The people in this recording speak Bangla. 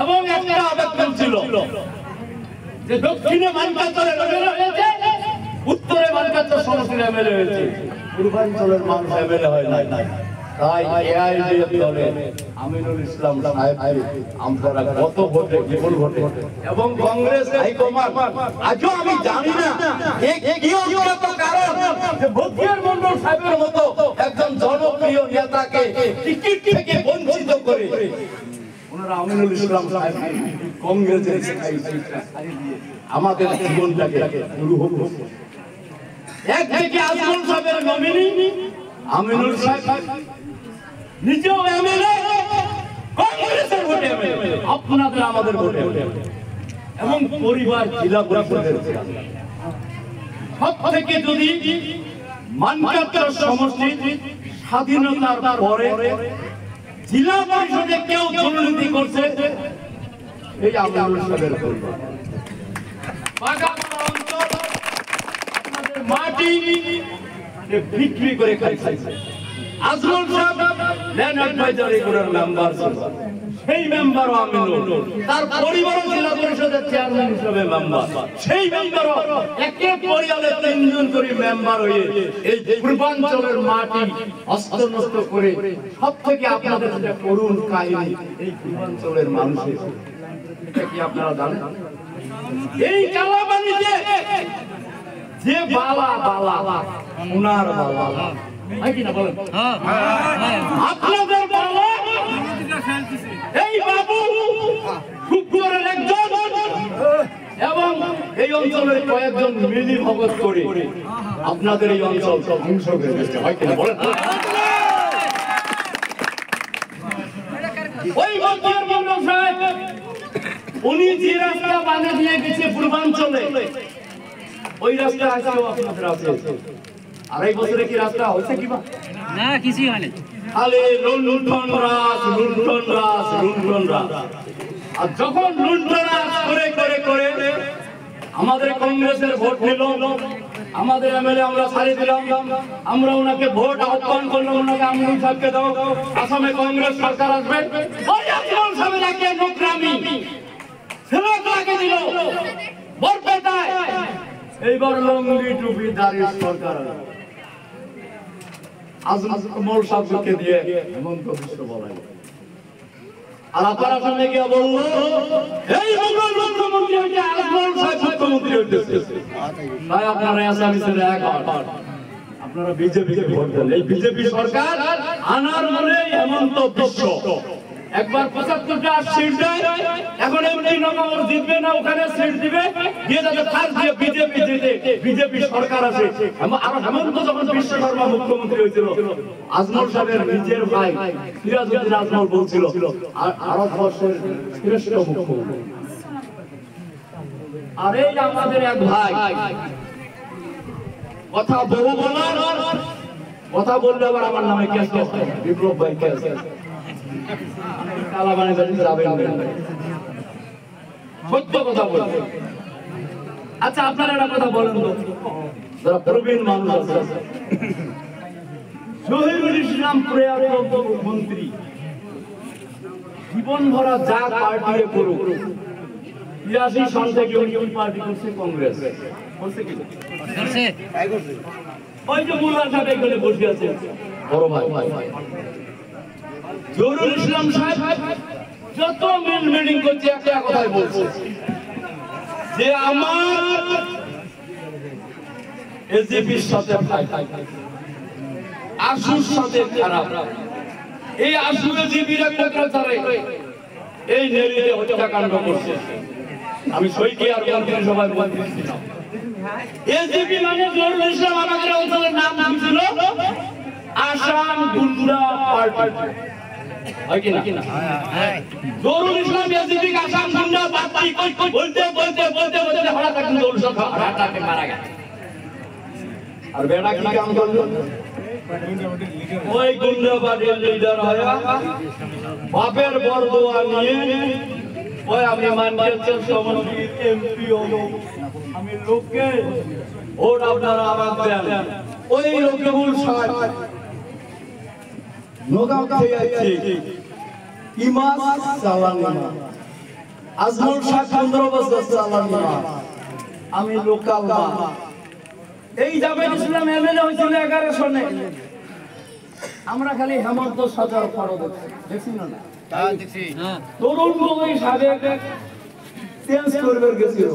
এবং একটা আবেদন ছিল যে দক্ষিণে মানকাচরের হয়েছে, উত্তরে মানকাচর সমষ্টির এমএলএ হয়েছে, পূর্বাঞ্চলের মানুষ এমএলএ হয় নাই। তাই এআইডিএফ দলে আমিনুল ইসলাম সাহেব আমরা কত ভোটে বিপুল ভোটে, এবং কংগ্রেস হাইকমান্ড আজও আমি জানি না কি অজ্ঞাত কারণ যে বদিয়ার মন্ডল সাহেবের মতো একজন জনপ্রিয় নেতাকে টিকিট থেকে বঞ্চিত করে ওনারা আমিনুল ইসলাম সাহেব কংগ্রেসের আমাদের জীবনটাকে শুরু হল। একদিকে আজমল সাহেবের নমিনি আমিনুল সাহেব নিজেও এমএলএ, কংগ্রেসের ভোটে এমএলএ, আপনাদের আমাদের ভোটে এবং পরিবার জেলা পরিষদের সব থেকে যদি মানকাচর সমষ্টি স্বাধীনতার পরে জেলা পরিষদে কেউ দুর্নীতি করছে এই আমিনুল সাহেবের পরিবার। আপনাদের মাটি বিক্রি করে খাইছে। আজমল সাহেব ল্যান্ড অ্যাডভাইজারি বোর্ডের মেম্বার ছিল, সেই মেম্বারও আমিনুল, তার পরিবারও জেলা পরিষদের চেয়ারম্যান হিসেবে মেম্বার, সেই মেম্বারও একে পরিবারে 3 জন করে মেম্বার হয়ে এই পূর্বাঞ্চলের মাটি হস্তনষ্ট করে সব থেকে আপনাদের যে করুণ কাহিনী এই পূর্বাঞ্চলের মানুষের, এটা কি আপনারা জানেন? এই কালাবাণীতে যে বালা বালা উনার বালা আপনাদের বাবা এই বাবু শুক্রের একজন এবং এই অঞ্চলের কয়েকজন মিলি ভগত করে আপনাদের এই অঞ্চল ধ্বংস করে দিচ্ছে, হয় কিনা বলেন? ওই বদিয়ার মন্ডল সাহেব উনি যে রাস্তা বানিয়ে দিয়ে গেছে পূর্বাঞ্চলে, ওই রাস্তা আজকেও আপনাদের আছে। 2.5 বছরে কি রাস্তা হয়েছে কিবা? না, কিছুই হয়নি। খালি লুণ্ঠন রাজ, লুণ্ঠন রাজ, লুণ্ঠন রাজ। আর যখন লুণ্ঠন রাজ করে করে করে আমাদের কংগ্রেসের ভোট নিল, আমাদের এমএলএ আমরা ছাড়িয়ে দিলাম, আমরা ওনাকে ভোট আহ্বান করলাম, ওনাকে আমিনুল সাহেবকে দাও, আসামে কংগ্রেস সরকার আসবে, ওই আজমল সাহেবের একে নোকরামি ছেলেটাকে দিল বরপেটায়। এইবার লঙ্গি টুপি দাঁড়িয়ে সরকার আজমল সাহেবকে দিয়ে হেমন্ত বিশ্ব বলাই, আর আপনারা সামনে গিয়ে বলল এই মুখ্যমন্ত্রী হইতে আজমল সাহেব মুখ্যমন্ত্রী হইতেছে। তাই আপনারা আসামিদের এক হন, আপনারা বিজেপিকে ভোট দেন। এই বিজেপি সরকার আনার মানে হেমন্ত বিশ্ব একবার 75টা সিট দেয়, এখন এমনি নগর জিতবে না, ওখানে সিট দিবে দিয়ে যাবে ফার্স্ট দিয়ে বিজেপি জিতে, বিজেপি সরকার আছে। আর হেমন্ত যখন বিশ্বকর্মা মুখ্যমন্ত্রী হয়েছিল, আজমল সাহেবের নিজের ভাই সিরাজউদ্দিন আজমল বলছিল আর ভারতবর্ষের শ্রেষ্ঠ মুখ্যমন্ত্রী। আর এই আমাদের এক ভাই কথা বহু বলার, কথা বললে আবার আমার নামে কেস হয়, বিপ্লব ভাই কেস কালাবাণী যাবেন সত্য কথা বলবে। আচ্ছা আপনারা একটা কথা বলেন তো, যারা প্রবীণ মানুষ আছে, শহীদুল ইসলাম প্রয়াত মন্ত্রী জীবন ভরা যা পার্টি করুক, 83 সাল থেকে উনি পার্টি করছে কংগ্রেস, করছে কি করছে? ওই যে মোল্লা সাহেব এখানে বসে আছে বড় ভাই জহুরুল ইসলাম সাহেব যত মিটিং করছে একটা কথাই বলছে যে আমার এজিপির সাথে আশুর সাথে খারাপ, এই আশু এজিপির একটা ছাড়ে এই নেড়িতে হত্যাকাণ্ড করছে। আমি সইকে আর মন্ত্রী সভায় বলতেছিলাম এজিপি মানে জহুরুল ইসলাম আমাদের অঞ্চলের নাম ছিল আসাম গুন্ডা পার্টি, হয় কিনা? জহুরুল ইসলাম এজিপি আসাম গুন্ডা পার্টি বলতে বলতে বলতে বলতে হঠাৎ একদিন জহুরুল ইসলাম হার্টে মারা গেছে। আর বেটা কি কাম করলো? ওই গুন্ডা পার্টির লিডার হয়ে বাপের বরদোয়া নিয়ে ওই আমি মানকাচর সমষ্টির এমপি হলো, আমি লোককে ভোট আপনারা আমার দেন, ওই রকিবুল সাহেব নগাঁও থেকে আসছি ইমাস চালানি মাছ আজমল শাহ 15 বছর চালানি মাছ আমি লোকাল মাছ এই জাবেদ ইসলাম এমএলএ হয়েছিল 11 সনে আমরা খালি হেমন্ত সদর ফরদ দেখছি না হ্যাঁ দেখছি তরুণ গগৈ সাহেব চেঞ্জ করবে গেছিল